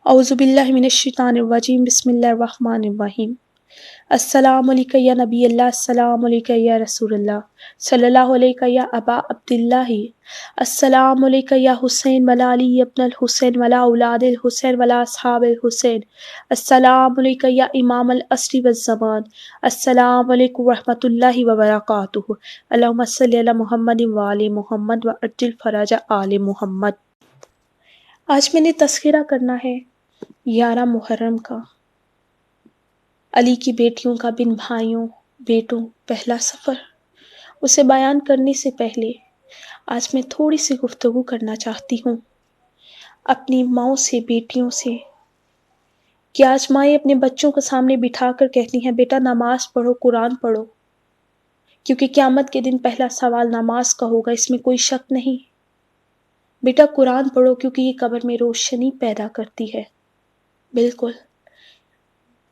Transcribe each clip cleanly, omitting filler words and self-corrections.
اعوذ باللہ من الشیطان الرجیم بسم اللہ الرحمن الرحیم۔ السلام علیکم یا نبی اللہ، السلام علیکم یا رسول اللہ، صلی اللہ علیہ یا ابا عبداللہ، السلام علیکم یا حسین ولا علی ابن الحسین ولا اولاد الحسین ولا اصحاب الحسین، السلام علیکم یا امام العصر والزمان، السلام علیکم ورحمۃ اللہ وبرکاتہ، اللہم صلی علی محمد وآل محمد وعجل فرج آل محمد۔ آج میں نے تذکرہ کرنا ہے 11 محرم کا، علی کی بیٹیوں کا، بن بھائیوں بیٹوں پہلا سفر۔ اسے بیان کرنے سے پہلے آج میں تھوڑی سی گفتگو کرنا چاہتی ہوں اپنی ماؤں سے، بیٹیوں سے، کہ آج مائیں اپنے بچوں کو سامنے بٹھا کر کہتی ہیں بیٹا نماز پڑھو، قرآن پڑھو، کیونکہ قیامت کے دن پہلا سوال نماز کا ہوگا، اس میں کوئی شک نہیں۔ بیٹا قرآن پڑھو کیونکہ یہ قبر میں روشنی پیدا کرتی ہے۔ بالکل،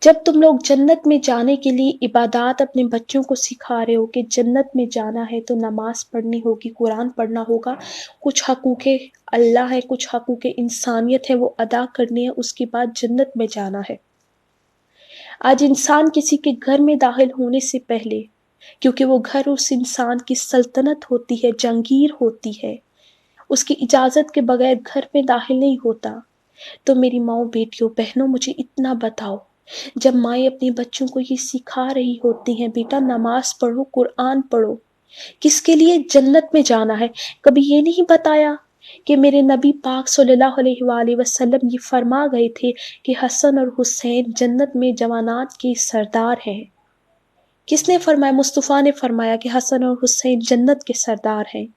جب تم لوگ جنت میں جانے کے لیے عبادات اپنے بچوں کو سکھا رہے ہو کہ جنت میں جانا ہے تو نماز پڑھنی ہوگی، قرآن پڑھنا ہوگا، کچھ حقوق اللہ ہے، کچھ حقوق انسانیت ہے، وہ ادا کرنی ہے، اس کے بعد جنت میں جانا ہے۔ آج انسان کسی کے گھر میں داخل ہونے سے پہلے، کیونکہ وہ گھر اس انسان کی سلطنت ہوتی ہے، جنگیر ہوتی ہے، اس کی اجازت کے بغیر گھر میں داخل نہیں ہوتا۔ تو میری ماؤں، بیٹیوں، بہنوں، مجھے اتنا بتاؤ، جب مائیں اپنے بچوں کو یہ سکھا رہی ہوتی ہیں بیٹا نماز پڑھو، قرآن پڑھو، کس کے لیے؟ جنت میں جانا ہے۔ کبھی یہ نہیں بتایا کہ میرے نبی پاک صلی اللہ علیہ وآلہ وسلم یہ فرما گئے تھے کہ حسن اور حسین جنت میں جوانات کے سردار ہیں؟ کس نے فرمایا؟ مصطفیٰ نے فرمایا کہ حسن اور حسین جنت کے سردار ہیں۔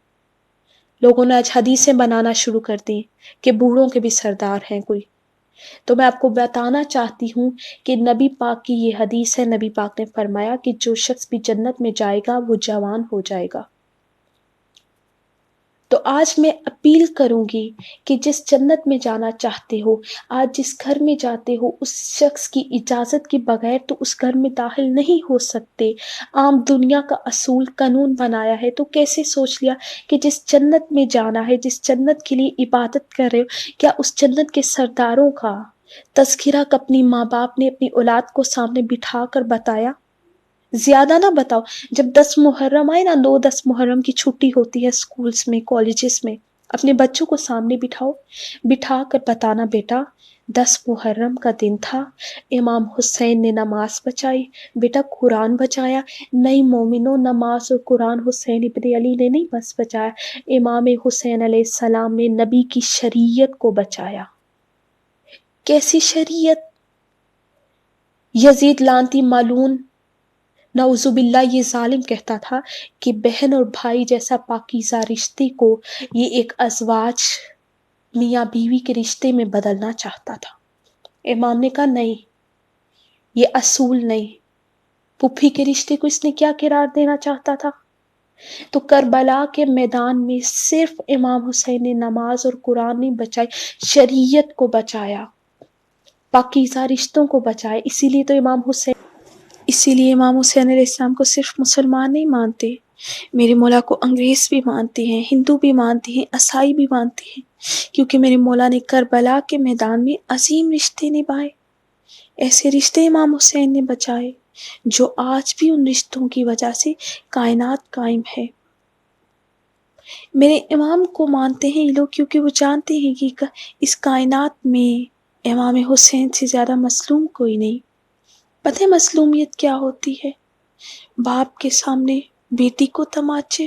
لوگوں نے آج حدیثیں بنانا شروع کر دی کہ بوڑھوں کے بھی سردار ہیں کوئی۔ تو میں آپ کو بتانا چاہتی ہوں کہ نبی پاک کی یہ حدیث ہے، نبی پاک نے فرمایا کہ جو شخص بھی جنت میں جائے گا وہ جوان ہو جائے گا۔ تو آج میں اپیل کروں گی کہ جس جنت میں جانا چاہتے ہو، آج جس گھر میں جاتے ہو، اس شخص کی اجازت کے بغیر تو اس گھر میں داخل نہیں ہو سکتے۔ عام دنیا کا اصول قانون بنایا ہے، تو کیسے سوچ لیا کہ جس جنت میں جانا ہے، جس جنت کے لیے عبادت کر رہے ہو، کیا اس جنت کے سرداروں کا تذکرہ اپنی ماں باپ نے اپنی اولاد کو سامنے بٹھا کر بتایا؟ زیادہ نہ بتاؤ، جب 10 محرم آئے نا، 9-10 محرم کی چھٹی ہوتی ہے سکولز میں، کالجز میں، اپنے بچوں کو سامنے بٹھاؤ، بٹھا کر بتانا بیٹا 10 محرم کا دن تھا، امام حسین نے نماز بچائی، بیٹا قرآن بچایا۔ نئی مومنوں، نماز اور قرآن حسین ابن علی نے نہیں بس بچایا، امام حسین علیہ السلام نے نبی کی شریعت کو بچایا۔ کیسی شریعت؟ یزید لعنتی مالون، نعوذ باللہ، یہ ظالم کہتا تھا کہ بہن اور بھائی جیسا پاکیزہ رشتے کو یہ ایک ازواج، میاں بیوی کے رشتے میں بدلنا چاہتا تھا۔ امام نے کہا نہیں، یہ اصول نہیں۔ پھوپھی کے رشتے کو اس نے کیا قرار دینا چاہتا تھا؟ تو کربلا کے میدان میں صرف امام حسین نے نماز اور قرآن نہیں بچائی، شریعت کو بچایا، پاکیزہ رشتوں کو بچایا۔ اسی لیے امام حسین علیہ السلام کو صرف مسلمان نہیں مانتے، میرے مولا کو انگریز بھی مانتے ہیں، ہندو بھی مانتے ہیں، عیسائی بھی مانتے ہیں، کیونکہ میرے مولا نے کربلا کے میدان میں عظیم رشتے نبھائے۔ ایسے رشتے امام حسین نے بچائے جو آج بھی ان رشتوں کی وجہ سے کائنات قائم ہے۔ میرے امام کو مانتے ہیں یہ لوگ کیونکہ وہ جانتے ہیں کہ اس کائنات میں امام حسین سے زیادہ مظلوم کوئی نہیں۔ پتہ ہے مظلومیت کیا ہوتی ہے؟ باپ کے سامنے بیٹی کو تماچے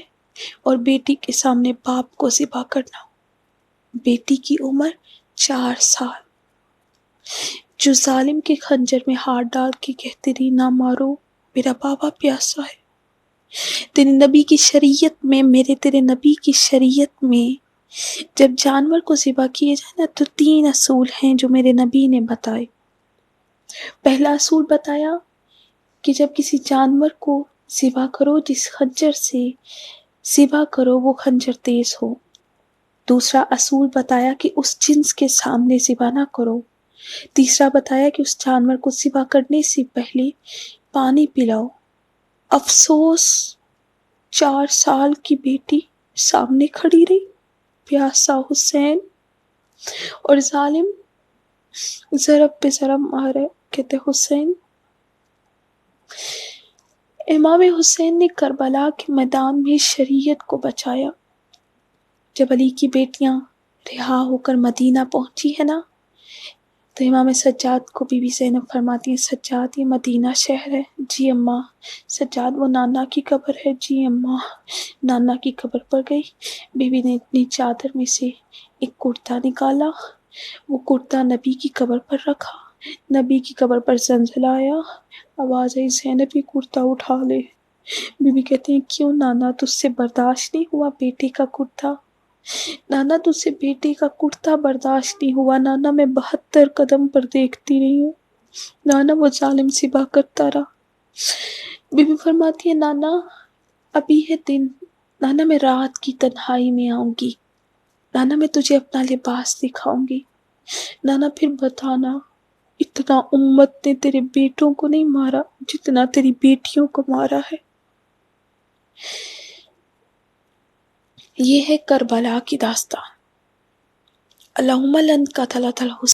اور بیٹی کے سامنے باپ کو ذبح کرنا۔ بیٹی کی عمر 4 سال، جو ظالم کے خنجر میں ہاتھ ڈال کے کہتے رہی نہ مارو، میرا بابا پیاسا ہے۔ تیرے نبی کی شریعت میں، تیرے نبی کی شریعت میں جب جانور کو ذبح کیے جائے نا تو 3 اصول ہیں جو میرے نبی نے بتائے۔ پہلا اصول بتایا کہ جب کسی جانور کو ذبح کرو، جس خنجر سے ذبح کرو وہ خنجر تیز ہو۔ دوسرا اصول بتایا کہ اس جنس کے سامنے ذبح نہ کرو۔ تیسرا بتایا کہ اس جانور کو ذبح کرنے سے پہلے پانی پلاؤ۔ افسوس 4 سال کی بیٹی سامنے کھڑی رہی، پیاسا حسین، اور ظالم ضرب پہ ضرب مارے. کہتے حسین، امام حسین نے کربلا کے میدان میں شریعت کو بچایا. جب علی کی بیٹیاں رہا ہو کر مدینہ پہنچی ہے نا، تو امام سجاد کو بی بی زینب فرماتی ہیں، سجاد یہ مدینہ شہر ہے. جی اماں. سجاد وہ نانا کی قبر ہے. جی اماں. نانا کی قبر پر گئی. بی بی نے اپنی چادر میں سے ایک کرتا نکالا، وہ کرتا نبی کی قبر پر رکھا. نبی کی قبر پر زلزلہ آیا، آواز آئی زینب یہ کرتا اٹھا لے. بی بی کہتے ہیں کیوں نانا، تجھ سے برداشت نہیں ہوا بیٹے کا کرتا؟ نانا تجھ سے بیٹے کا کرتا برداشت نہیں ہوا؟ نانا میں 72 قدم پر دیکھتی رہی ہوں. نانا وہ ظالم سبا کرتا رہا. بی بی فرماتی ہے نانا ابھی ہے دن، نانا میں رات کی تنہائی میں آؤں گی، نانا میں تجھے اپنا لباس دکھاؤں گی. نانا پھر بتانا اتنا امت نے تیرے بیٹوں کو نہیں مارا جتنا تیری بیٹیوں کو مارا ہے. یہ ہے کربلا کی داستان. اللہم لن قتلت الحسین